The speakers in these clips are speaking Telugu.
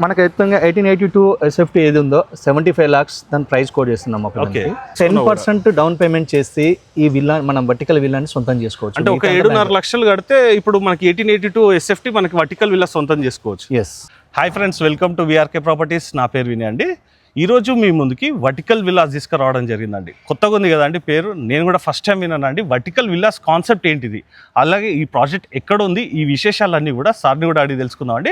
మనకి ఖచ్చితంగా 1882 SFT ఏది ఉందో 75 lakhs దాని ప్రైస్ కోడ్ చేస్తున్నాం. 10% డౌన్ పేమెంట్ చేసి ఈ విల్లా మనం వర్టికల్ విల్లాని సొంతం చేసుకోవచ్చు. అంటే ఒక 7.5 లక్షలు కడితే ఇప్పుడు మనకి 1882 SFT మనకి వర్టికల్ విల్లా సొంతం చేసుకోవచ్చు. Yes. Hi friends, welcome to VRK properties. నా పేరు వినయ్ అండి. ఈరోజు మీ ముందుకి వర్టికల్ విల్లాస్ తీసుకురావడం జరిగిందండి. కొత్తగా ఉంది కదండి పేరు, నేను కూడా ఫస్ట్ టైం విన్నానండి. వర్టికల్ విల్లాస్ కాన్సెప్ట్ ఏంటిది, అలాగే ఈ ప్రాజెక్ట్ ఎక్కడ ఉంది, ఈ విశేషాలన్నీ కూడా సార్ని కూడా అడిగి తెలుసుకుందాం అండి.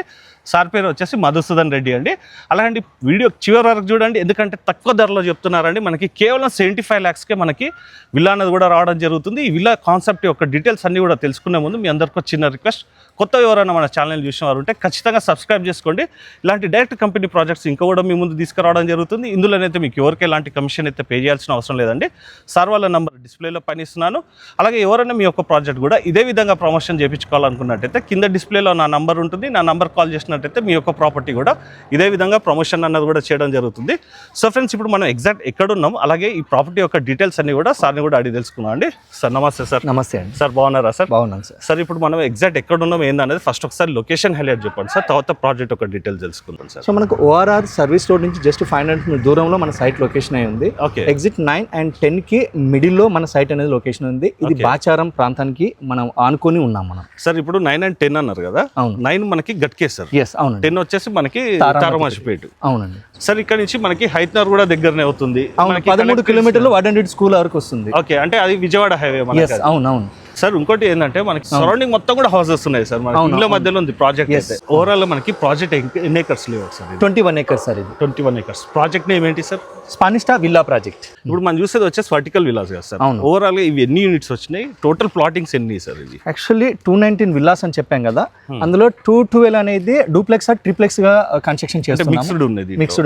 సార్ పేరు వచ్చేసి మధుసూదన్ రెడ్డి అండి. అలాంటి వీడియో చివరి వరకు చూడండి, ఎందుకంటే తక్కువ ధరలో చెప్తున్నారండి. మనకి కేవలం 75 lakhsకే మనకి విల్లా అనేది కూడా రావడం జరుగుతుంది. ఈ విల్లా కాన్సెప్ట్ యొక్క డీటెయిల్స్ అన్నీ కూడా తెలుసుకునే ముందు మీ అందరికీ చిన్న రిక్వెస్ట్, కొత్త ఎవరైనా మన ఛానల్ చూసిన వారు ఉంటే ఖచ్చితంగా సబ్స్క్రైబ్ చేసుకోండి. ఇలాంటి డైరెక్ట్ కంపెనీ ప్రాజెక్ట్స్ ఇంకా కూడా మీ ముందు తీసుకురావడం జరుగుతుంది. ఇందులోనైతే మీకు ఎవరికి ఎలాంటి కమిషన్ అయితే పే చేయాల్సిన అవసరం లేదండి. సార్ వాళ్ళ నంబర్ డిస్ప్లేలో పనిస్తున్నాను. అలాగే ఎవరైనా మీ యొక్క ప్రాజెక్ట్ కూడా ఇదే విధంగా ప్రమోషన్ చేయించుకోవాలనుకున్నట్టయితే కింద డిస్ప్లేలో నా నంబర్ ఉంటుంది. నా నంబర్ కాల్ చేసినట్టయితే మీ యొక్క ప్రాపర్టీ కూడా ఇదే విధంగా ప్రమోషన్ అన్నది కూడా చేయడం జరుగుతుంది. సో ఫ్రెండ్స్, ఇప్పుడు మనం ఎగ్జాక్ట్ ఎక్కడున్నాం, అలాగే ఈ ప్రాపర్టీ యొక్క డీటెయిల్స్ అన్ని కూడా సార్ని కూడా అడిగి తెలుసుకున్నాం అండి. సార్ నమస్తే. సార్ నమస్తే అండి. సార్ బాగున్నారా? సార్ బాగున్నాను సార్. సార్ ఇప్పుడు మనం ఎగ్జాక్ట్ ఎక్కడున్నాం ఏందనేది ఫస్ట్ ఒకసారి లొకేషన్ హైలైట్ చెప్పండి సార్, తర్వాత ప్రాజెక్ట్ ఒక డీటెయిల్స్ తెలుసుకుందాం సార్. సో మనకు ORR సర్వీస్ రోడ్ నుంచి జస్ట్ 500 దూరంలో మన సైట్ లొకేషన్ అయి ఉంది. ఎగ్జిట్ 9 and 10 కి మిడిల్ లో మన సైట్ అనేది లొకేషన్ ఉంది. ఇది బాచారం ప్రాంతానికి మనం ఆనుకొని ఉన్నాం మనం. సార్ ఇప్పుడు 9 and 10 అన్నారు కదా. 9 మనకి గట్కే సార్. ఎస్, అవును. 10 వచ్చేసి మనకి తారమాషిపేట. అవునండి సార్. ఇక్కడ నుంచి మనకి హైత్నర్ కూడా దగ్గరనే అవుతుంది. 13 కిలోమీటర్లు వడండి స్కూల్ వరకు వస్తుంది. ఓకే, అంటే అది విజయవాడ హైవే మనకి. అవునవును సార్. ఇంకోటి ఏంటంటే మనకి సరౌండింగ్ మొత్తం కూడా హౌసెస్ ఉన్నాయి సార్. మన ఇంట్లో మధ్యలో ఉంది ప్రాజెక్ట్. అయితే ఓవరాల్ మనకి ప్రాజెక్ట్ ఎన్ని ఏకర్స్ లేవు సార్? 21 acres sir. ఇది 21 acres. ప్రాజెక్ట్ నేమ్ ఏంటి సార్? స్పానిస్టా villa project. ఇప్పుడు మనం చూసేది వచ్చేసి వర్టికల్ విల్లాస్ కదా సార్. ఓవరాల్ ఇవి ఎన్ని యూనిట్స్ వచ్చినాయి, టోటల్ ప్లాటింగ్స్ ఎన్ని సార్? ఇది యాక్చువల్లీ 219 విల్లాస్ అని చెప్పాం కదా. అందులో 212 అనేది డూప్లెక్స్ ట్రిప్లెక్స్ గా కన్స్ట్రక్షన్ చేస్తున్నాం. మిక్స్డ్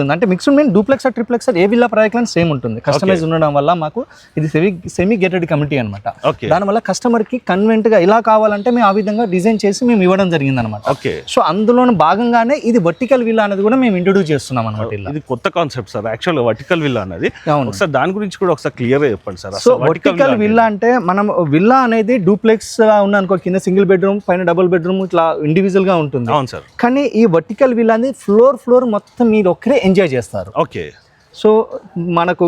ఉంది. అంటే మిక్స్డ్ మీన్ డూప్లెక్స్ ట్రిప్లెక్స్ ఏ విల్లా ప్రాజెక్ట్ సేమ్ ఉంటుంది. కస్టమైజ్ ఉండడం వల్ల మాకు ఇది సెమీ గేటెడ్ కమిటీ అనమాట. దానివల్ల కస్టమర్ కి కన్వెంట్ గా ఇలా కావాలంటే మేము ఆ విధంగా డిజైన్ చేసి మేము ఇవ్వడం జరిగింది అనమాట. సో అందులో భాగంగానే ఇది వర్టికల్ విల్లా అనేది కూడా మేము ఇంట్రొడ్యూస్ చేస్తున్నాం అనమాట. ఇది కొత్త concept sir. Actual vertical villa అనేది ఒకసారి దాని గురించి కూడా ఒకసారి క్లియర్ గా చెప్పండి సార్. సో వర్టికల్ విల్లా అంటే మనం విల్లా అనేది డూప్లెక్స్ లా ఉన్న అనుకో, కింద సింగిల్ బెడ్రూమ్ పైన డబుల్ బెడ్రూమ్ ఇట్లా ఇండివిజువల్ గా ఉంటుంది. అవును సార్. కానీ ఈ వర్టికల్ విల్లా అనేది ఫ్లోర్ మొత్తం మీరు ఒక్కరే ఎంజాయ్ చేస్తారు. ఓకే. సో మనకు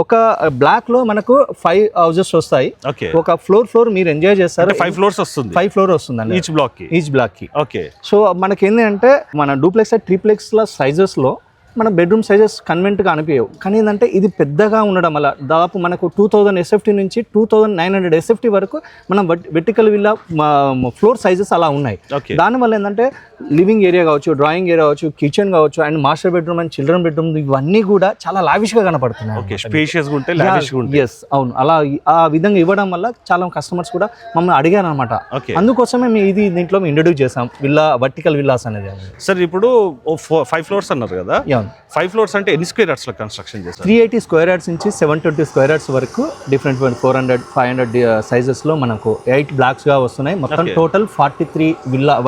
ఒక బ్లాక్ లో మనకు 5 houses వస్తాయి. ఒక ఫ్లోర్ మీరు ఎంజాయ్ చేస్తారు. 5 floors వస్తుంది. 5 floors వస్తుందండి ఈచ్ బ్లాక్ కి. ఓకే. సో మనకి ఏంటంటే మన డూప్లెక్స్ ట్రిప్లెక్స్ ల సైజెస్ లో మన బెడ్రూమ్ సైజెస్ కన్వెంట్గా అనిపించవు. కానీ ఏంటంటే ఇది పెద్దగా ఉండడం వల్ల దాదాపు మనకు 2000 SFT నుంచి 2900 SFT వరకు మనం వెర్టికల్ విల్లా ఫ్లోర్ సైజెస్ అలా ఉన్నాయి. దానివల్ల ఏంటంటే లివింగ్ ఏరియా కావచ్చు, డ్రాయింగ్ ఏరియా కావచ్చు, కిచెన్ కావచ్చు, and master bedroom and children bedroom ఇవన్నీ కూడా చాలా లావిష్ గా కనపడుతున్నాయి. ఎస్, అవును. అలా ఆ విధంగా ఇవ్వడం వల్ల చాలా కస్టమర్స్ కూడా మమ్మల్ని అడిగారు అనమాట. అందుకోసమే మేము ఇది దీంట్లో ఇంట్రొడ్యూస్ చేసాం విల్లా వర్టికల్ విల్లాస్ అనేది. సార్ ఇప్పుడు 5 floors అన్నారు కదా. 5 floors అంటే ఎన్ని స్క్వేర్ యార్డ్స్ లో కన్స్ట్రక్షన్ చేశారు? 380 square yards నుంచి 720 square yards వరకు డిఫరెంట్ 400, 500 సైజెస్ లో మనకు 8 blocks గా వస్తున్నాయి. మొత్తం టోటల్ 43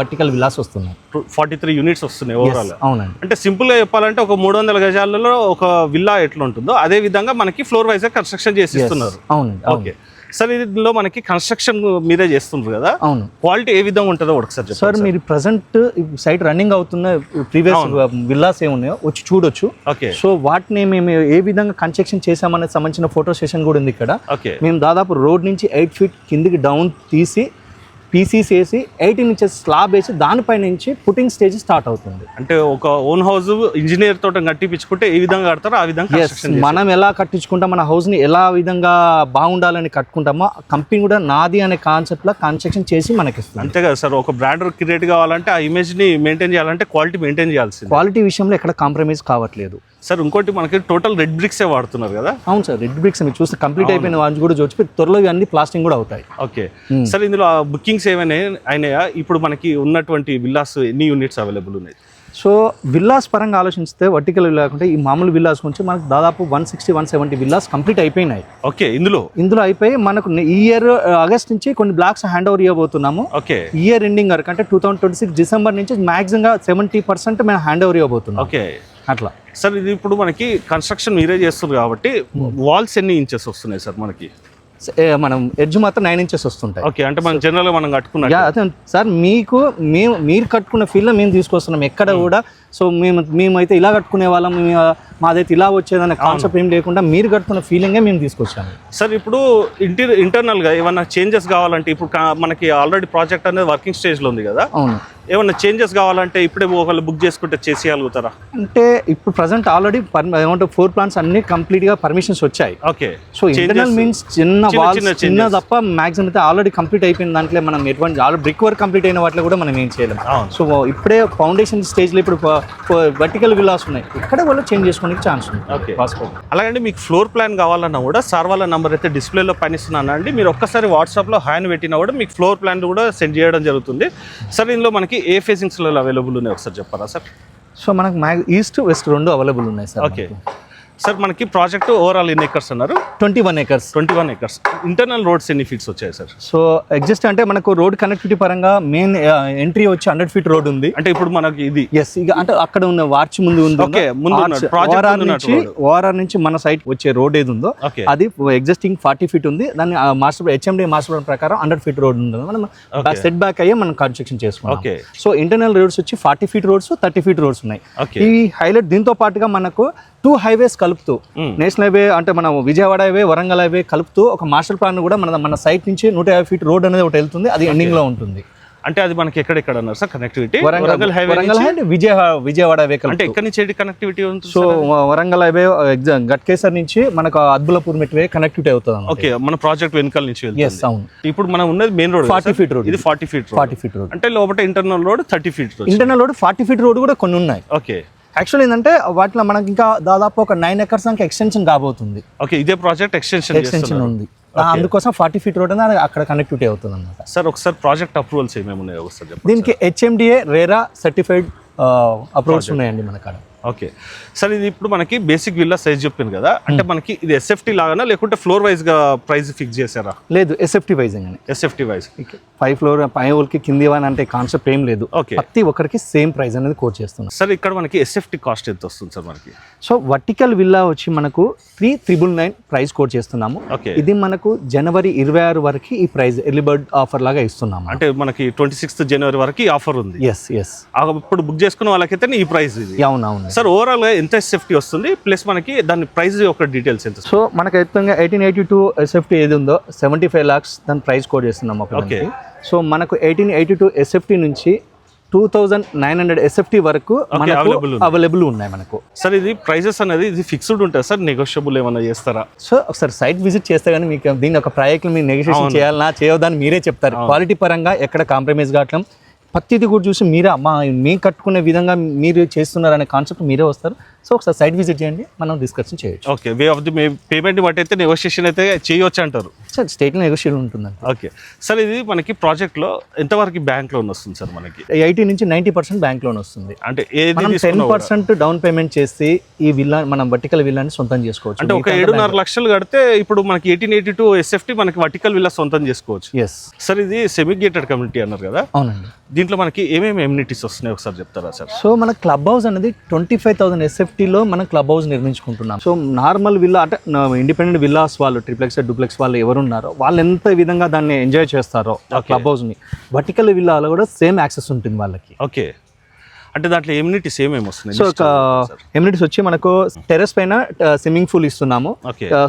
వర్టికల్ విల్లాస్ వస్తున్నాయి. 43 యూనిట్స్ వస్తున్నాయి ఓవరాల్. అవునండి. అంటే సింపుల్ గా చెప్పాలంటే ఒక 300 గజాలలో ఒక విల్లా ఎట్లా ఉంటుందో అదే విధంగా మనకి ఫ్లోర్ వైజ్ గా కన్స్ట్రక్షన్ చేసి ఇస్తున్నారు. అవునండి. Okay sir. ఇందులో మనకి కన్స్ట్రక్షన్ మీరే చేస్తున్నారు కదా. అవును. క్వాలిటీ ఏ విధంగా ఉంటుందో ఒకసారి చెప్పండి సార్. మీరు ప్రజెంట్ సైట్ రన్నింగ్ అవుతున్న ప్రీవియస్ విల్లాస్ ఏమున్నాయో వచ్చి చూడొచ్చు. ఓకే. సో వాటిని మేము ఏ విధంగా కన్స్ట్రక్షన్ చేసామనే సంబంధించిన ఫోటో సెషన్ కూడా ఉంది ఇక్కడ. ఓకే. మేము దాదాపు రోడ్ నుంచి 8 feet కిందికి డౌన్ తీసి పీసీస్ వేసి 18 inches స్లాబ్ వేసి దానిపై నుంచి పుట్టింగ్ స్టేజ్ స్టార్ట్ అవుతుంది. అంటే ఒక ఓన్ హౌస్ ఇంజనీర్ తోట కట్టించుకుంటే ఏ విధంగా కడతారో ఆ విధంగా మనం ఎలా కట్టించుకుంటాం, మన హౌస్ ని ఎలా విధంగా బాగుండాలని కట్టుకుంటామో కంపెనీ కూడా నాది అనే కాన్సెప్ట్ లో కన్స్ట్రక్షన్ చేసి మనకి ఇస్తుంది. అంతే కదా సార్. ఒక బ్రాండ్ క్రియేట్ కావాలంటే ఆ ఇమేజ్ ని మెయింటైన్ చేయాలంటే క్వాలిటీ మెయింటైన్ చేయాల్సింది. క్వాలిటీ విషయంలో ఎక్కడ కాంప్రమైజ్ కావట్లేదు సార్. ఇంకోటి మనకి టోటల్ రెడ్ బ్రిక్స్ వాడుతున్నారు కదా. అవును సార్. రెడ్ బ్రిక్స్ మీరు చూస్తే కంప్లీట్ అయిపోయిన వాళ్ళు కూడా చూసి త్వరలో ఇవన్నీ ప్లాస్టింగ్ కూడా అవుతాయి. Okay sir. ఇందులో బుకింగ్స్ ఏమైనా అయినాయా? ఇప్పుడు మనకి ఉన్నటువంటి విల్లాస్ ఎన్ని యూనిట్స్ అవైలబుల్ ఉన్నాయి? సో విల్లాస్ పరంగా ఆలోచిస్తే వర్టికల్ విల్లా కాకుండా ఈ మామూలు విల్లాస్ గురించి మనకు దాదాపు 160-170 విల్లాస్ కంప్లీట్ అయిపోయినాయి. ఓకే. ఇందులో అయిపోయి మనకు ఈ ఇయర్ ఆగస్ట్ నుంచి కొన్ని బ్లాక్స్ హ్యాండ్ ఓవర్ ఇవ్వబోతున్నాము. ఓకే. ఇయర్ ఎండింగ్ వరకు అంటే 2026 డిసెంబర్ నుంచి మాక్సిమం 70% మేము హ్యాండ్ ఓవర్ ఇవ్వబోతున్నాం. ఓకే. అట్లా సార్. ఇది ఇప్పుడు మనకి కన్స్ట్రక్షన్ మీరే చేస్తున్నారు కాబట్టి వాల్స్ ఎన్ని ఇంచెస్ వస్తున్నాయి సార్ మనకి? మనం ఎడ్జ్ మాత్రం 9 ఇంచెస్ వస్తుంటాయి. ఓకే, అంటే మనం జనరల్గా మనం కట్టుకున్నాం. అదే సార్, మీరు కట్టుకున్న ఫీల్డ్లో మేము తీసుకొస్తున్నాం ఎక్కడ కూడా. సో మేమైతే ఇలా కట్టుకునే వాళ్ళం, మాదైతే ఇలా వచ్చేదనే కాన్సెప్ట్ ఏం లేకుండా మీరు కట్టుకున్న ఫీలింగే మేము తీసుకొచ్చాము. సార్ ఇప్పుడు ఇంటర్నల్గా ఏమన్నా చేంజెస్ కావాలంటే ఇప్పుడు మనకి ఆల్రెడీ ప్రాజెక్ట్ అనేది వర్కింగ్ స్టేజ్లో ఉంది కదా. అవును. ఏమన్నా చేంజెస్ కావాలంటే ఇప్పుడే ఒకళ్ళు బుక్ చేసుకుంటే చేసేయగలుగుతారా? అంటే ఇప్పుడు ప్రజెంట్ ఆల్రెడీ 4 ప్లాంట్స్ అన్ని కంప్లీట్గా పర్మిషన్స్ వచ్చాయి. ఓకే. సో ఇంటర్నల్ మీన్స్ చిన్న తప్ప మ్యాక్సిమం అయితే ఆల్రెడీ కంప్లీట్ అయిపోయిన దాంట్లో మనం ఎటువంటి ఆల్రెడీ బ్రిక్ వర్క్ కంప్లీట్ అయిన వాటిలో కూడా మనం ఏం చేయలేము. సో ఇప్పుడే ఫౌండేషన్ స్టేజ్లో ఇప్పుడు వర్టికల్ విల్లాస్ ఉన్నాయి, ఇక్కడ వాళ్ళు చేంజ్ చేసుకోవడానికి ఛాన్స్ ఉంది. ఓకే, అలాగంటే మీకు ఫ్లోర్ ప్లాన్ కావాలన్నా కూడా సార్ వాళ్ళ నెంబర్ అయితే డిస్ప్లేలో పనిస్తున్నాను అండి. మీరు ఒక్కసారి వాట్సాప్లో హ్యాండ్ పెట్టినా కూడా మీకు ఫ్లోర్ ప్లాన్ కూడా సెండ్ చేయడం జరుగుతుంది. సార్ ఇందులో మనకి ఏ ఫేసింగ్స్లో అవైలబుల్ ఉన్నాయి ఒకసారి చెప్పారా సార్? సో మనకు ఈస్ట్ వెస్ట్ 2 అవైలబుల్ ఉన్నాయి సార్. ఓకే సార్, మనకి ప్రాజెక్ట్ ఓవరాల్ ఎన్ని ఎకర్స్ అన్నారు? 21 ఎకర్స్. 21 ఎకర్స్. ఇంటర్నల్ రోడ్స్ ఎన్ని ఫీట్స్ వచ్చాయి సార్? సో ఎగ్జిస్ట్ అంటే మనకు రోడ్ కనెక్టివిటీ పరంగా మెయిన్ ఎంట్రీ వచ్చి 100 ఫీట్ రోడ్ ఉంది. అంటే ఇప్పుడు మనకి ఇది ఇక అంటే అక్కడ ఉన్న వార్చ్ ముందు ఉంది. ఓఆర్ఆర్ నుంచి మన సైట్ వచ్చే రోడ్ ఏది ఉందో అది ఎగ్జిస్టింగ్ 40 ఫీట్ ఉంది. దాన్ని హెచ్ఎండి మాస్టర్ ప్లాన్ ప్రకారం 100 ఫీట్ రోడ్ ఉంది. మనం సెట్ బ్యాక్ అయ్యే మనం కన్స్ట్రక్షన్ చేసుకున్నాం. సో ఇంటర్నల్ రోడ్స్ వచ్చి 40 ఫీట్ రోడ్స్, 30 ఫీట్ రోడ్స్ ఉన్నాయి. ఈ హైలైట్ దీంతో పాటుగా మనకు 2 హైవేస్ కలుపుతూ, నేషనల్ హైవే అంటే మన విజయవాడ హైవే, వరంగల్ హైవే కలుపుతూ ఒక మాస్టర్ ప్లాన్ కూడా మన సైట్ నుంచి 150 ఫీట్ రోడ్ అనేది ఒకటి వెళ్తుంది. అది ఎండింగ్ లో ఉంటుంది. అంటే అది మనకి ఎక్కడెక్కడ అన్నారు sir connectivity? Warangal highway Vijayawada highway. అంటే ఎక్కడి నుంచి కనెక్టివిటీ ఉంటుంది? సో వరంగల్ హైవే గట్కేసర్ నుంచి మనకు అద్బులపూర్ మెట్వే కనెక్టివిటీ అవుతుంది. ఓకే, మన ప్రాజెక్ట్ వెనకాల నుంచి వెళ్తుంది. అవును. ఇప్పుడు మనం ఉన్నది మెయిన్ రోడ్ 40 ఫీట్ రోడ్. ఇది 40 ఫీట్ రోడ్. అంటే లోపల internal road 30 feet road. Internal road 40 feet road కూడా కొన్ని ఉన్నాయి. ఓకే. యాక్చువల్ ఏంటంటే వాటిలో మనకి ఇంకా దాదాపు ఒక 9 ఎకర్స్ దాకా ఎక్స్టెన్షన్ కాబోతుంది. ఓకే, ఇదే ప్రాజెక్ట్ ఎక్స్టెన్షన్ ఉంది. అందుకోసం 40 ఫీట్ రోడ్ అనేది అక్కడ కనెక్టివిటీ అవుతుంది అన్నమాట. సార్ ఒకసారి ప్రాజెక్ట్ అప్రూవల్స్ ఏమేమి ఉన్నాయో ఒకసారి చెప్పండి. దీనికి హెచ్ఎండిఏ రేరా సర్టిఫైడ్ అప్రూవల్స్ ఉన్నాయండి మన కాడ. ఓకే సార్, ఇది ఇప్పుడు మనకి బేసిక్ విల్లా సైజ్ చెప్పింది కదా, అంటే మనకి ఇది ఎస్ఎఫ్టీ లాగానా లేకుంటే ఫ్లోర్ వైజ్ గా ప్రైస్ ఫిక్స్ చేశారా? లేదు, ఎస్ఎఫ్టీ వైజ్ అని. ఎస్ఎఫ్టీ వైజ్ 5 ఫ్లోర్ పై వాళ్ళకి కింది వన్ అంటే కాన్సెప్ట్ ఏం లేదు. ఓకే, ప్రతి ఒక్కరికి సేమ్ ప్రైస్ అనేది కోట్ చేస్తున్నాం. సార్ ఇక్కడ మనకి ఎస్ఎఫ్టీ కాస్ట్ ఎంత వస్తుంది సార్ మనకి? సో వర్టికల్ విల్లా వచ్చి మనకు 3,999 ప్రైస్ కోట్ చేస్తున్నాము. ఓకే, ఇది మనకు జనవరి 26 వరకు ఈ ప్రైస్ ఎర్లీ బర్డ్ ఆఫర్ లాగా ఇస్తున్నాము. అంటే మనకి 26th జనవరి వరకు ఆఫర్ ఉంది. ఎస్ ఇప్పుడు బుక్ చేసుకున్న వాళ్ళకైతే ఈ ప్రైస్ ఇది. అవునవును సార్, ఓవరాల్ గా ఎంత ఎస్ఎఫ్టీ వస్తుంది ప్లస్ మనకి దాని ప్రైస్ యొక్క డీటెయిల్స్ ఎంత? సో మనకి 1882 ఎస్ఎఫ్టీ ఏది ఉందో 75 lakhs దాని ప్రైస్ కోడ్ చేస్తున్నాం. ఓకే, సో మనకు 1882 ఎస్ఎఫ్టీ నుంచి 2,900 ఎస్ఎఫ్టీ వరకు అవైలబుల్ ఉన్నాయి మనకు. సార్, ఇది ప్రైజెస్ అనేది ఇది ఫిక్స్డ్ ఉంటుంది సార్, నెగోషియబుల్ ఏమైనా చేస్తారా? సో ఒకసారి సైట్ విజిట్ చేస్తే కానీ మీకు దీని ఒక ప్రాజెక్ట్ మీరు నెగోషియేషన్ చేయాలన్నా చేయవద్దని మీరే చెప్తారు. క్వాలిటీ పరంగా ఎక్కడ కాంప్రమైజ్ కావట్లేదు. ప్రతిది కూడా చూసి మీరే మేము కట్టుకునే విధంగా మీరు చేస్తున్నారనే కాన్సెప్ట్ మీరే వస్తారు. సో ఒకసారి సైట్ విజిట్ చేయండి, మనం డిస్కషన్ చేయొచ్చు. Okay, way of the payment బట్టి అయితే నెగోషియేషన్ అయితే చేయొచ్చు అంటారు సార్. స్టేట్లో నెగోషియేషన్ ఉంటుందండి. ఓకే సార్, ఇది మనకి ప్రాజెక్ట్లో ఎంతవరకు బ్యాంక్ లోన్ వస్తుంది సార్ మనకి? 80 నుంచి 90% బ్యాంక్ లోన్ వస్తుంది. అంటే 10% డౌన్ పేమెంట్ చేసి ఈ విల్లా మనం వర్టికల్ విల్లాని సొంతం చేసుకోవచ్చు. అంటే ఒక 7.5 లక్షలు కడితే ఇప్పుడు మనకి 1882 ఎస్ఎఫ్టీ మనకి వర్టికల్ విల్లా సొంతం చేసుకోవచ్చు. ఎస్ సార్, ఇది సెమీ గేటెడ్ కమ్యూనిటీ అన్నారు కదా? అవునండి. దీంట్లో మనకి ఏమేమి ఎమ్యూనిటీస్ వస్తున్నాయి ఒకసారి చెప్తారా సార్? సో మన క్లబ్ హౌస్ అనేది 25,000 ఎస్ఎఫ్టీలో మనం క్లబ్ హౌస్ నిర్మించుకుంటున్నాం. సో నార్మల్ విల్లా అంటే ఇండిపెండెంట్ విల్లాస్ వాళ్ళు ట్రిప్లెక్స్ డూప్లెక్స్ వాళ్ళు ఎవరున్నారో వాళ్ళు ఎంత విధంగా దాన్ని ఎంజాయ్ చేస్తారో ఆ క్లబ్ హౌస్ని, వర్టికల్ విల్లాలో కూడా సేమ్ యాక్సెస్ ఉంటుంది వాళ్ళకి. ఓకే, అంటే దాంట్లో ఎమ్యూనిటీస్ ఏమేమి వస్తున్నాయి? సో ఒక ఎమ్యూనిటీస్ వచ్చి మనకు టెర్రస్ పైన స్విమ్మింగ్ పూల్ ఇస్తున్నాము,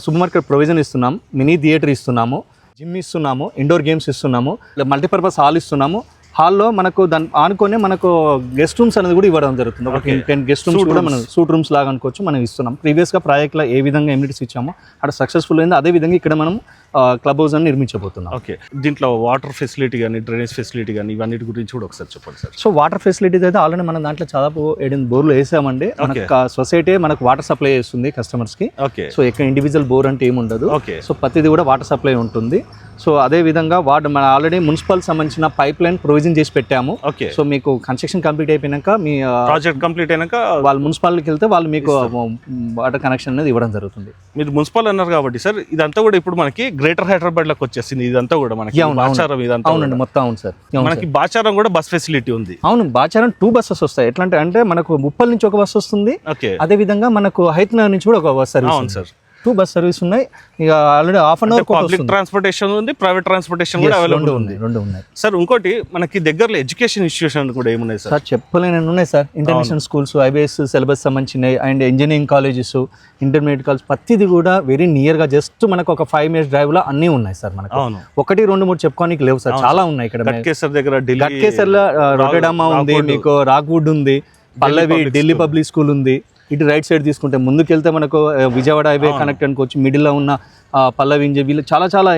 సూపర్ మార్కెట్ ప్రొవిజన్ ఇస్తున్నాము, మినీ థియేటర్ ఇస్తున్నాము, జిమ్ ఇస్తున్నాము, ఇండోర్ గేమ్స్ ఇస్తున్నాము, మల్టీపర్పస్ హాల్ ఇస్తున్నాము. హాల్లో మనకు దాని ఆనుకొని మనకు గెస్ట్ రూమ్స్ అనేది కూడా ఇవ్వడం జరుగుతుంది. ఒక 10 గెస్ట్ రూమ్స్ కూడా మనం సూట్ రూమ్స్ లాగా అనుకోవచ్చు మనం ఇస్తున్నాం. ప్రీవియస్గా ప్రాజెక్ట్లో ఏ విధంగా ఎమ్యూనిటీస్ ఇచ్చామో అక్కడ సక్సెస్ఫుల్ అయింది, అదే విధంగా ఇక్కడ మనం క్లబ్ హౌస్ అని నిర్మించబోతున్నాం. ఓకే, దీంట్లో వాటర్ ఫెసిలిటీ కానీ డ్రైనేజ్ ఫెసిలిటీ కానీ ఇవన్నిటి గురించి కూడా ఒకసారి చెప్పండి సార్. సో వాటర్ ఫెసిలిటీస్ అయితే ఆల్రెడీ మనం దాంట్లో దాదాపు 7 బోర్లు వేసామండి. సొసైటీ మనకు వాటర్ సప్లై చేస్తుంది కస్టమర్స్కి. ఓకే, సో ఇక్కడ ఇండివిజువల్ బోర్ అంటే ఏమి ఉండదు. ఓకే, సో ప్రతిది కూడా వాటర్ సప్లై ఉంటుంది. సో అదే విధంగా మన ఆల్రెడీ మున్సిపల్ సంబంధించిన పైప్ లైన్ ప్రొవిజన్ చేసి పెట్టాము. ఓకే, సో మీకు కన్స్ట్రక్షన్ కంప్లీట్ అయిపోయినాక మీ ప్రాజెక్ట్ కంప్లీట్ అయినాక వాళ్ళు మున్సిపాలిటీకి వెళ్తే వాళ్ళు మీకు వాటర్ కనెక్షన్ అనేది ఇవ్వడం జరుగుతుంది. మీరు మున్సిపల్ అన్నారు కాబట్టి సార్, ఇదంతా కూడా ఇప్పుడు మనకి గ్రేటర్ హైదరాబాద్ లోకి వచ్చేసింది. ఇదంతా కూడా మనకి బాచారం ఇదంతా. అవునండి, మొత్తం అవును సార్. మనకి బాచారం కూడా బస్ ఫెసిలిటీ ఉంది. అవును, బాచారం 2 బస్సెస్ వస్తాయి. ఎట్లా అంటే మనకు ముప్పల్ నుంచి ఒక బస్ వస్తుంది. ఓకే, అదే విధంగా మనకు హైతనగర్ నుంచి కూడా ఒక బస్ సర్వీస్. అవును సార్. 2 బస్ సర్వీస్ ఉన్నాయి. ఇక already half an hour public transportation ఉంది, ప్రైవేట్ ట్రాన్స్పోర్టేషన్ కూడా అవైలబుల్ ఉంది. రెండు ఉన్నాయి సార్. ఇంకోటి మనకి దగ్గరలో ఎడ్యుకేషన్ ఇన్స్టిట్యూషన్ కూడా ఏమున్నాయి సార్? సార్ చెప్పలేని ఉన్నాయి sir. International schools, IBS syllabus సంబంధించినవి and engineering colleges, intermediate college ప్రతిది కూడా వెరీ నియర్గా జస్ట్ మనకు ఒక 5 minutes డ్రైవ్లో అన్నీ ఉన్నాయి సార్. మనకు 1, 2, 3 చెప్పుకోనికి లేవు సార్, చాలా ఉన్నాయి ఇక్కడ. గట్కేసర్ దగ్గర గట్కేసర్లో రొటెడామా ఉంది, మీకు రాక్వుడ్ ఉంది, పల్లవి ఢిల్లీ పబ్లిక్ స్కూల్ ఉంది. ఇటు రైట్ సైడ్ తీసుకుంటే ముందుకెళ్తే మనకు విజయవాడ హైవే కనెక్ట్ అనుకోవచ్చు. మిడిల్ లో ఉన్న పల్లవి వీళ్ళు చాలా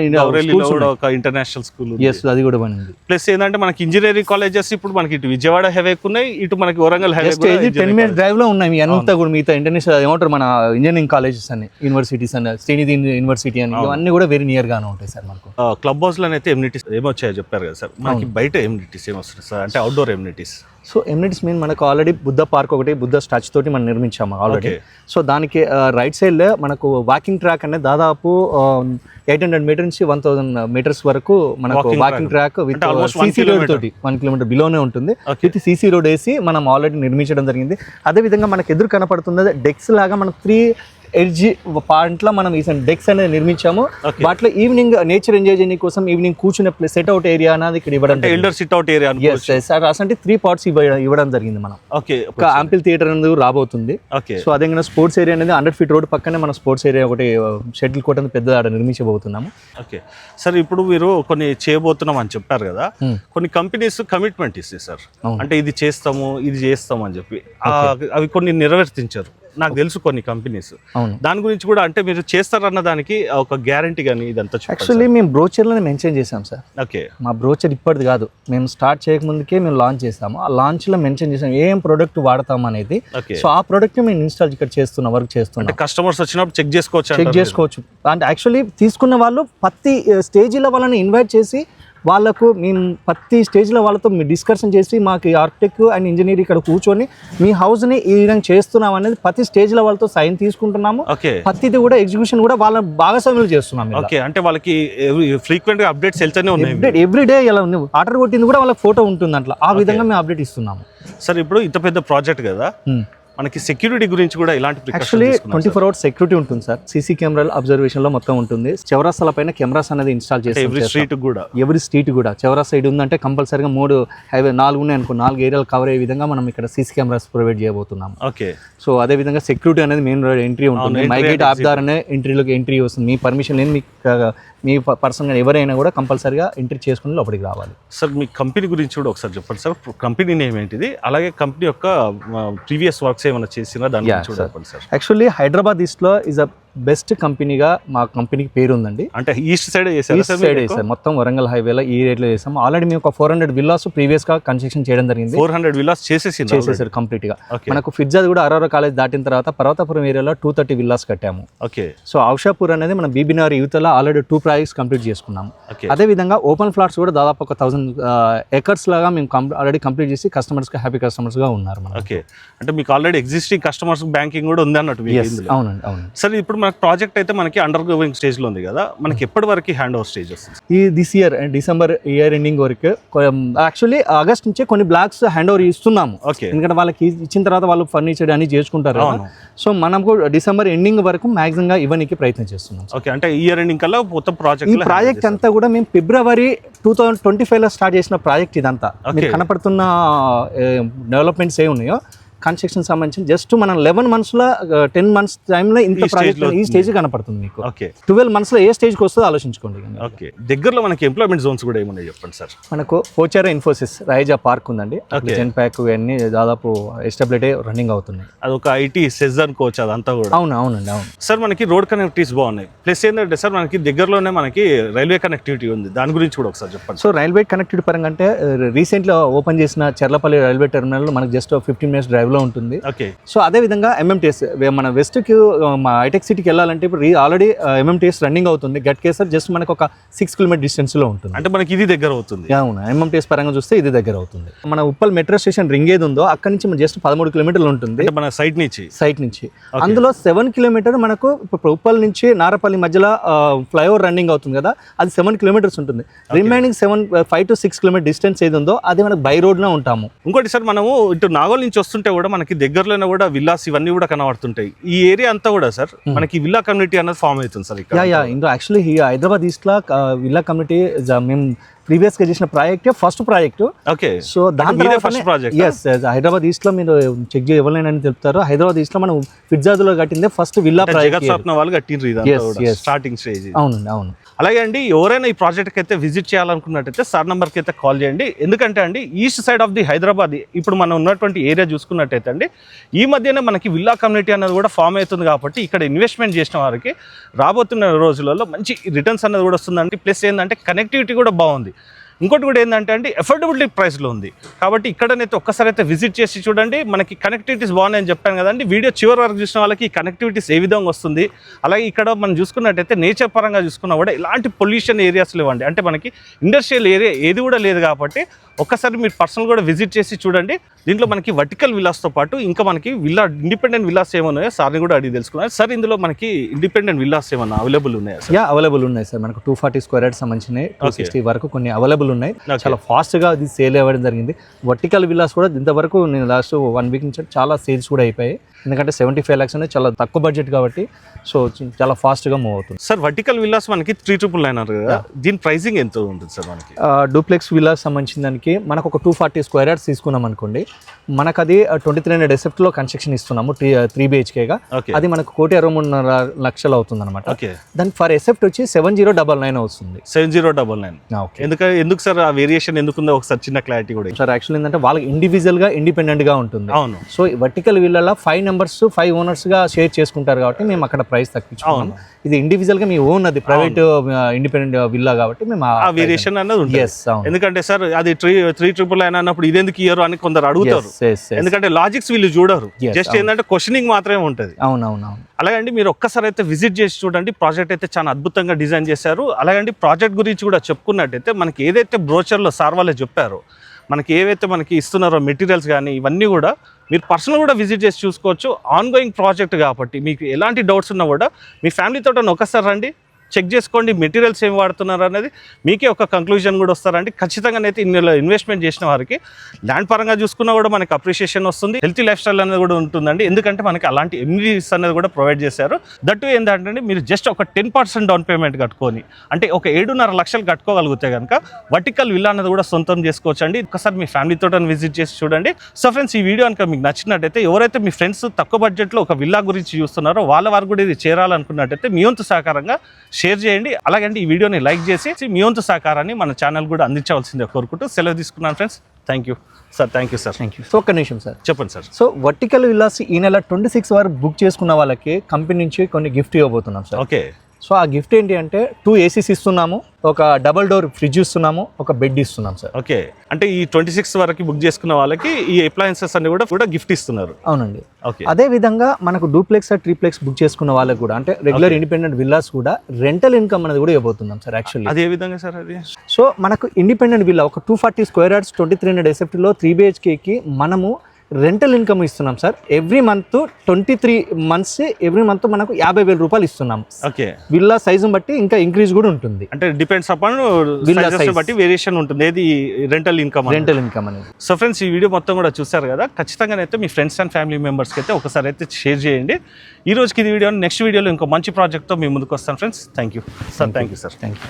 ఇంటర్నేషనల్ స్కూల్, అది కూడా పడింది. ప్లస్ ఏంటంటే మనకి ఇంజనీరింగ్ కాలేజెస్ ఇప్పుడు మనకి ఇటు విజయవాడ హైవే ఉన్నాయి, ఇటు మనకి వరంగల్ హైవే 10 minutes డ్రైవ్ లో ఉన్నాయి. అంతా కూడా మిగతా ఇంటర్నేషనల్ ఏమంటారు మన ఇంజనీరింగ్ కాలేజెస్ అని, యూనివర్సిటీస్ అని, శ్రీనిధి యూనివర్సిటీ అని, ఇవన్నీ కూడా వెరీ నియర్ గానే ఉంటాయి సార్ మనకు. క్లబ్ హౌస్ లో అయితే ఎమ్యూనిటీస్ ఏమొచ్చాయో చెప్పారు కదా సార్. మనకి బయట ఎమ్యూనిటీస్ ఏమొస్తాయి సార్, అంటే outdoor amenities? So amenities mean మనకు ఆల్రెడీ బుద్ధ పార్క్ ఒకటి, బుద్ధ స్టాచ్యూ తోటి మనం నిర్మించాము ఆల్రెడీ. సో దానికి రైట్ సైడ్ లో మనకు వాకింగ్ ట్రాక్ అనేది దాదాపు 800 meters నుంచి 1000 meters వరకు మనకు walking track with CC road తోటి 1 kilometer బిలోనే ఉంటుంది. విత్ CC రోడ్ వేసి మనం ఆల్రెడీ నిర్మించడం జరిగింది. అదే విధంగా మనకు ఎదురు కనపడుతుంది డెక్స్ లాగా మనం 3 ఎడ్జ్ పాయింట్లో మనం ఈ డెక్స్ అనేది నిర్మించాము. వాటిలో ఈవినింగ్ నేచర్ ఎంజాయ్ చేయడం కోసం ఈవినింగ్ కూర్చునే సెట్ అవుట్ ఏరియా అనేది ఇక్కడ ఇవ్వడం, ఎల్డర్ సిట్ అవుట్ ఏరియా అంటే 3 parts ఇవ్వడం జరిగింది మనం. ఒక యాంపిల్ థియేటర్ అనేది రాబోతుంది. సో అదే స్పోర్ట్స్ ఏరియా అనేది 100 feet రోడ్ పక్కనే మనం స్పోర్ట్స్ ఏరియా ఒకటి షటిల్ కోర్ట్ అనేది పెద్ద ఆడ నిర్మించబోతున్నాము. ఓకే సార్, ఇప్పుడు మీరు కొన్ని చేయబోతున్నాం అని చెప్పారు కదా, కొన్ని కంపెనీస్ కమిట్మెంట్ ఇస్తాయి సార్, అంటే ఇది చేస్తాము ఇది చేస్తాము అని చెప్పి, అవి కొన్ని నెరవేర్తించారు నాకు తెలుసు కొన్ని కంపెనీస్. దాని గురించి కూడా అంటే మీరు చేస్తారన్న దానికి ఒక గ్యారంటీ కానీ ఇదంతా? యాక్చువల్లీ మేము బ్రోచర్లోనే మెన్షన్ చేసాం సార్. ఓకే, మా బ్రోచర్ ఇప్పటిది కాదు, మేము స్టార్ట్ చేయకముందుకే మేము లాంచ్ చేస్తాము. ఆ లాంచ్లో మెన్షన్ చేసాం ఏం ప్రోడక్ట్ వాడతాం అనేది. సో ఆ ప్రోడక్ట్ మేము ఇన్స్టాల్ ఇక్కడ చేస్తున్నాం, వర్క్ చేస్తున్నాం. అంటే కస్టమర్స్ వచ్చినప్పుడు చెక్ చేసుకోవచ్చు. అంటే యాక్చువల్లీ తీసుకున్న వాళ్ళు ప్రతి స్టేజ్లో వాళ్ళని ఇన్వైట్ చేసి వాళ్ళకు మేము ప్రతి స్టేజ్లో వాళ్ళతో డిస్కషన్ చేసి మాకు ఆర్కిటెక్ట్ అండ్ ఇంజనీర్ ఇక్కడ కూర్చొని మీ హౌస్ని ఈ విధంగా చేస్తున్నాం అనేది ప్రతి స్టేజ్లో వాళ్ళతో సైన్ తీసుకుంటున్నాము. ప్రతిది కూడా ఎగ్జిక్యూషన్ కూడా వాళ్ళ భాగస్వామ్యం చేస్తున్నాము. ఓకే, అంటే వాళ్ళకి ఫ్రీక్వెంట్ గా అప్డేట్స్ వెళ్తూనే ఉన్నాయి. ఎవ్రీడే ఇలా ఆర్డర్ కొట్టింది కూడా వాళ్ళకి ఫోటో ఉంటుంది అట్లా. ఆ విధంగా మేము అప్డేట్ ఇస్తున్నాము. సార్ ఇప్పుడు ఇంత పెద్ద ప్రాజెక్ట్ కదా, మనకి సెక్యూరిటీ గురించి కూడా ఇలాంటి యాక్చువల్లీ 24 hours సెక్యూరిటీ ఉంటుంది సార్. సీసీ కెమెరాల అబ్జర్వేషన్ లో మొత్తం ఉంటుంది. చౌరాస్తాల పైన కెమెరాస్ అనేది ఇన్స్టాల్ చేస్తాం. ఎవరి స్ట్రీట్ కూడా చౌరా సైడ్ ఉందంటే కంపల్సరీగా 3 హైవే 4 ఉన్నాయి అనుకో, 4 ఏరియాలు కవర్ అయ్యే విధంగా మనం ఇక్కడ సీసీ కెమెరాస్ ప్రొవైడ్ చేయబోతున్నాం. ఓకే, సో అదే విధంగా సెక్యూరిటీ అనేది మెయిన్ ఎంట్రీ ఉంటుంది. మైగేట్ ఆప్దార్ అనే ఎంట్రీ వస్తుంది. మీ పర్మిషన్ లేని మీ పర్సన్ ఎవరైనా కూడా కంపల్సరీగా ఎంట్రీ చేసుకుని లోపలికి రావాలి. సార్ మీ కంపెనీ గురించి కూడా ఒకసారి చెప్పండి సార్. కంపెనీ నేమ్ ఏంటిది, అలాగే కంపెనీ యొక్క ప్రీవియస్ వర్క్స్ ఏమైనా చేసినా దాని గురించి కూడా చెప్పండి సార్. యాక్చువల్లీ హైదరాబాద్ ఈస్ట్లో ఈజ్ అ బెస్ట్ కంపెనీగా మా కంపెనీకి పేరు ఉందండి. అంటే ఈస్ట్ సైడ్ చేసాం, మొత్తం వరంగల్ హైవేలో ఈ రేట్లో చేసాం. ఆల్రెడీ మేము ఒక 400 villas ప్రీవియస్ గా కన్స్ట్రక్షన్ చేయడం జరిగింది. 400 villas చేసేసారు కంప్లీట్ గా. మనకు ఫిర్జాద్ కూడా అరోరా కాలేజ్ దాటిన తర్వాత పర్వతాపురం ఏరియాలో 230 villas కట్టాము. ఓకే, సో ఔషాపూర్ అనేది మన బీబీనగర్ యూత్లో ఆల్రెడీ 2 projects కంప్లీట్ చేసుకున్నాము. అదే విధంగా ఓపెన్ ఫ్లాట్స్ కూడా దాదాపు ఒక 1000 acres లాగా మేము ఆల్రెడీ కంప్లీట్ చేసి కస్టమర్స్ గా హ్యాపీ కస్టమర్స్ గా ఉన్నారు. ఓకే, అంటే మీకు ఆల్రెడీ ఎగ్జిస్టింగ్ కస్టమర్స్ బ్యాంకింగ్ కూడా ఉంది అన్నట్టు. అవునండి, అవును సార్. ఇప్పుడు మనకు ప్రాజెక్ట్ అయితే మనకి అండర్ గోయింగ్ స్టేజ్ లో ఉంది కదా, మనకి ఎప్పటి వరకు హ్యాండ్ ఓవర్ స్టేజ్ వస్తుంది? ఈ this year December year ending వరకు, యాక్చువల్లీ ఆగస్ట్ నుంచే కొన్ని బ్లాక్స్ హ్యాండ్ ఓవర్ ఇస్తున్నాము. ఎందుకంటే వాళ్ళకి ఇచ్చిన తర్వాత వాళ్ళు ఫర్నిచర్ అని చేసుకుంటారు. సో మనకు డిసెంబర్ ఎండింగ్ వరకు మాక్సిమం గా ఇవ్వడానికి ప్రయత్నం చేస్తున్నాం. ఓకే, అంటే ఇయర్ ఎండింగ్ కల్లా మొత్తం ప్రాజెక్ట్ అంతా కూడా మేము ఫిబ్రవరి 2025 లో స్టార్ట్ చేసిన ప్రాజెక్ట్ ఇదంతా. కనపడుతున్న డెవలప్మెంట్స్ ఏ ఉన్నాయో కన్స్ట్రక్షన్ సంబంధించి జస్ట్ మనం 11 months లో 10 months టైంలో ఇంత ప్రాజెక్ట్ ఈ స్టేజ్ కనపడుతుంది మీకు. 12 months లో ఏ స్టేజ్కి వస్తుందో ఆలోచించుకోండి. ఓకే, దగ్గరలో మనకి ఎంప్లాయ్మెంట్ జోన్స్ కూడా ఏమున్నాయి చెప్పండి సార్. మనకు పోచారా ఇన్ఫోసిస్ రాయజా పార్క్ ఉందండి. జెన్ ప్యాక్ అన్ని దాదాపు ఎస్టాబ్లిష్ రన్నింగ్ అవుతున్నాయి. అదొక ఐటీ సెజ్ అనుకోవచ్చు అదంతా కూడా. అవునండి, అవును సార్. మనకి రోడ్ కనెక్టివిటీస్ బాగున్నాయి. ప్లస్ ఏంటంటే సార్ మనకి దగ్గరలోనే మనకి రైల్వే కనెక్టివిటీ ఉంది, దాని గురించి కూడా ఒకసారి చెప్పండి. సో రైల్వే కనెక్టివిటీ పరంగా అంటే రీసెంట్గా ఓపెన్ చేసిన చెర్లపల్లి రైల్వే టెర్మినల్ మనకి జస్ట్ 15 minutes డ్రైవ్ లో ఉంటుంది. సో అదే విధంగా MMTS మన వెస్ట్ కి హైటెక్ సిటీకి వెళ్ళాలంటే ఇప్పుడు ఆల్రెడీ MMTS రన్నింగ్ అవుతుంది. గట్కేసర్ జస్ట్ మనకు ఒక 6 kilometer డిస్టెన్స్ లో ఉంటుంది. అంటే మనకి ఇది దగ్గర అవుతుంది. అవును, MMTS పరంగా చూస్తే ఇది దగ్గర అవుతుంది. మన ఉప్పల్ మెట్రో స్టేషన్ రింగ్ ఏది ఉందో అక్కడ నుంచి జస్ట్ 13 kilometers ఉంటుంది మన సైట్ నుంచి. అందులో 7 kilometers మనకు ఇప్పుడు ఉప్పల్ నుంచి నారపల్లి మధ్యలో ఫ్లైఓవర్ రన్నింగ్ అవుతుంది కదా, అది 7 kilometers ఉంటుంది. రిమైనింగ్ 5 to 6 kilometers డిస్టెన్స్ ఏది ఉందో అది మనకు బై రోడ్ లో ఉంటాము. ఇంకోటి సార్, మనము ఇటు నాగోల్ నుంచి వస్తుంటే కూడా కూడా మనకి దగ్గరలోనే కూడా విల్లాస్ ఇవన్నీ కూడా కనబడుతుంటాయి. ఈ ఏరియా అంతా కూడా సార్ మనకి విల్లా కమ్యూనిటీ అన్నది ఫామ్ అవుతుంది సార్ ఇక్కడ. ఇందులో యాక్చువల్లీ హైదరాబాద్ ఈస్ట్లో విల్లా కమ్యూనిటీ మేము ప్రీవియస్ గా చేసిన project first project. Okay, so దాని first project. Yes, Hyderabad east లో మీరు చెక్ చేయ ఎవరైనా చెప్తారు, హైదరాబాద్ ఈస్ట్ లో మనం ఫిట్జాదులో కట్టిందే ఫస్ట్ విల్లా ప్రాజెక్ట్. వాళ్ళు కట్టిండ్రు స్టార్టింగ్ స్టేజ్. అవునండి, అవును. అలాగే అండి, ఎవరైనా ఈ ప్రాజెక్ట్కి అయితే విజిట్ చేయాలనుకున్నట్టయితే సార్ నెంబర్కి అయితే కాల్ చేయండి. ఎందుకంటే అండి east side of the Hyderabad ఇప్పుడు మనం ఉన్నటువంటి ఏరియా చూసుకున్నట్టయితే అండి ఈ మధ్యనే మనకి విల్లా కమ్యూనిటీ అనేది కూడా ఫామ్ అవుతుంది కాబట్టి ఇక్కడ ఇన్వెస్ట్మెంట్ చేసిన వారికి రాబోతున్న రోజులలో మంచి రిటర్న్స్ అనేది కూడా వస్తుందండి. ప్లస్ ఏంటంటే కనెక్టివిటీ కూడా బాగుంది. ఇంకోటి కూడా ఏంటంటే అండి ఎఫోర్డబిలిటీ ప్రైస్లో ఉంది కాబట్టి ఇక్కడనైతే ఒక్కసారి అయితే విజిట్ చేసి చూడండి. మనకి కనెక్టివిటీస్ బాగున్నాయని చెప్పాను కదండి, వీడియో చివరి వరకు చూసిన వాళ్ళకి ఈ కనెక్టివిటీస్ ఏ విధంగా వస్తుంది. అలాగే ఇక్కడ మనం చూసుకున్నట్టయితే నేచర్ పరంగా చూసుకున్నా కూడా ఇలాంటి పొల్యూషన్ ఏరియాస్ లేవండి. అంటే మనకి ఇండస్ట్రియల్ ఏరియా ఏది కూడా లేదు కాబట్టి ఒక్కసారి మీరు పర్సనల్ కూడా విజిట్ చేసి చూడండి. దీంట్లో మనకి వర్టికల్ విల్లాస్తో పాటు ఇంకా మనకి ఇండిపెండెంట్ విల్లాస్ ఏమన్నాయో సార్ని కూడా అడిగి తెలుసుకున్నాను. సార్ ఇందులో మనకి ఇండిపెండెంట్ విల్లాస్ ఏమన్నా అవైలబుల్ ఉన్నాయా సార్? అవైలబుల్ ఉన్నాయి సార్. మనకు 240 స్క్వేర్ యార్డ్స్ సంబంధించినవి 260 వరకు కొన్ని అవైలబుల్ ఉన్నాయి. చాలా ఫాస్ట్ గా అది సేల్ అవ్వడం జరిగింది. వర్టికల్ విల్లాస్ కూడా ఇంతవరకు నేను లాస్ట్ 1 వీక్ నుంచి చాలా సేల్స్ కూడా అయిపోయాయి. ఎందుకంటే 75 lakhs అనేది చాలా తక్కువ బడ్జెట్ కాబట్టి సో చాలా ఫాస్ట్ గా మూవ్ అవుతుంది. సార్ వర్టికల్ విల్లాస్ మనకి 399 అన్నారు కదా, దీని ప్రైసింగ్ ఎంత ఉంటుంది సార్? మనకి డూప్లెక్స్ విల్లాస్ సంబంధించిన దానికి మనకు ఒక 240 స్క్వేర్ యార్డ్స్ తీసుకున్నాం అనుకోండి, మనకు అది 2300 SF లో కన్స్ట్రక్షన్ ఇస్తున్నాము 3 BHK గా. అది మనకు 1,63,00,000 అవుతుంది అనమాట. దానికి ఫర్ ఎసెప్ట్ వచ్చి 7099 వస్తుంది. 7099. ఎందుకు సార్ ఆ వేరియేషన్ ఎందుకుందో ఒకసారి చిన్న క్లారిటీ కూడా సార్. యాక్చువల్లీ ఏంటంటే వాళ్ళకి ఇండివిజువల్ గా ఇండిపెండెంట్ గా ఉంటుంది. అవును. సో వర్టికల్ విల్లాలో 5 మెంబర్స్ 5 ఓనర్స్ గా షేర్ చేసుకుంటారు కాబట్టి మేము అక్కడ ప్రైస్ తగ్గించుకున్నాం. ఇది ఇండివిజువల్ గా మీ ఓన్, అది ప్రైవేట్ ఇండిపెండెంట్ విల్లా కాబట్టి మేము ఆ వేరియేషన్ అన్నది ఉంటుంది. ఎందుకంటే సార్ అది 399 అన్నప్పుడు ఇది ఎందుకు ఇయ్యరు అని కొందరు అడుగుతారు. ఎందుకంటే లాజిక్స్ వీళ్ళు చూడరు, జస్ట్ ఏంటంటే క్వశ్చనింగ్ మాత్రమే ఉంటుంది. అవునవునవును. అలాగండి మీరు ఒక్కసారి అయితే విజిట్ చేసి చూడండి. ప్రాజెక్ట్ అయితే చాలా అద్భుతంగా డిజైన్ చేశారు. అలాగండి ప్రాజెక్ట్ గురించి కూడా చెప్పుకున్నట్టయితే మనకి ఏదైతే బ్రోచర్లో సార్ వాళ్ళే చెప్పారో, మనకి ఏవైతే మనకి ఇస్తున్నారో మెటీరియల్స్ కానీ ఇవన్నీ కూడా మీరు పర్సనల్ కూడా విజిట్ చేసి చూసుకోవచ్చు. ఆన్గోయింగ్ ప్రాజెక్ట్ కాబట్టి మీకు ఎలాంటి డౌట్స్ ఉన్నా కూడా మీ ఫ్యామిలీతో ఒకసారి రండి, చెక్ చేసుకోండి మెటీరియల్స్ ఏం వాడుతున్నారు అనేది మీకే ఒక కంక్లూజన్ కూడా వస్తారండి. ఖచ్చితంగానైతే ఇందులో ఇన్వెస్ట్మెంట్ చేసిన వారికి ల్యాండ్ పరంగా చూసుకున్నా కూడా మనకి అప్రిషియేషన్ వస్తుంది, హెల్తీ లైఫ్ స్టైల్ అనేది కూడా ఉంటుందండి. ఎందుకంటే మనకి అలాంటి ఎమ్యూనిటీస్ అనేది కూడా ప్రొవైడ్ చేశారు. దట్టు ఏంటంటే మీరు జస్ట్ ఒక 10% డౌన్ పేమెంట్ కట్టుకొని అంటే ఒక 7.5 లక్షలు కట్టుకోగలిగితే కనుక వర్టికల్ విల్లా అనేది కూడా సొంతం చేసుకోవచ్చు అండి. ఒకసారి మీ ఫ్యామిలీతో విజిట్ చేసి చూడండి. సో ఫ్రెండ్స్, ఈ వీడియో కనుక మీకు నచ్చినట్టయితే ఎవరైతే మీ ఫ్రెండ్స్ తక్కువ బడ్జెట్లో ఒక విల్లా గురించి చూస్తున్నారో వాళ్ళ వారు కూడా ఇది చేరాలనుకున్నట్టయితే మీ వంతు సహకారంగా షేర్ చేయండి. అలాగే ఈ వీడియోని లైక్ చేసి మీ వంతు సహకారాన్ని మన ఛానల్ కూడా అందించవలసిందే కోరుకుంటూ సెలవు తీసుకున్నాను friends. Thank you sir. Thank you sir. So ఒక్క నిమిషం సార్, చెప్పండి సార్. సో వర్టికల్ విల్లాస్ ఈ నెల 26 వరకు బుక్ చేసుకున్న వాళ్ళకి కంపెనీ నుంచి కొన్ని గిఫ్ట్ ఇవ్వబోతున్నాం సార్. ఓకే. సో ఆ గిఫ్ట్ ఏంటి అంటే 2 ACs ఇస్తున్నాము, ఒక డబల్ డోర్ ఫ్రిడ్జ్ ఇస్తున్నాము, ఒక బెడ్ ఇస్తున్నాం సార్. ఓకే, అంటే ఈ 26 వరకు బుక్ చేసుకున్న వాళ్ళకి ఈ అప్లయన్సెస్ అన్ని కూడా గిఫ్ట్ ఇస్తున్నారు. అవునండి. ఓకే. అదే విధంగా మనకు డూప్లెక్స్ ట్రిప్లెక్స్ బుక్ చేసుకున్న వాళ్ళకి కూడా అంటే రెగ్యులర్ ఇండిపెండెంట్ విల్లాస్ కూడా రెంటల్ ఇన్కమ్ అనేది కూడా ఇవ్వబోతున్నాం సార్. యాక్చువల్లీ అదే విధంగా సార్ అది సో మనకు ఇండిపెండెంట్ విల్లా ఒక 240 స్క్వేర్ యార్డ్స్ 2300 SF లో 3 BHKకి మనము రెంటల్ ఇన్కమ్ ఇస్తున్నాం sir. Every month 23 months every month మనకు 50,000 రూపాయలు ఇస్తున్నాం. ఓకే. విల్లా సైజుని బట్టి ఇంకా ఇంక్రీజ్ కూడా ఉంటుంది. అంటే డిపెండ్స్ అపాన్ విల్లా సైజ్ బట్టి వేరియేషన్ ఉంటుంది. ఏది రెంటల్ ఇన్కమ్ అనేది. సో ఫ్రెండ్స్, ఈ వీడియో మొత్తం కూడా చూసారు కదా. ఖచ్చితంగా అయితే మీ ఫ్రెండ్స్ అండ్ ఫ్యామిలీ మెంబర్స్కి అయితే ఒకసారి అయితే షేర్ చేయండి. ఈ రోజుకి ఇది వీడియో, నెక్స్ట్ వీడియోలో ఇంకో మంచి ప్రాజెక్ట్తో మీ ముందుకు వస్తాను friends. Thank you sir. Thank you sir. Thank you.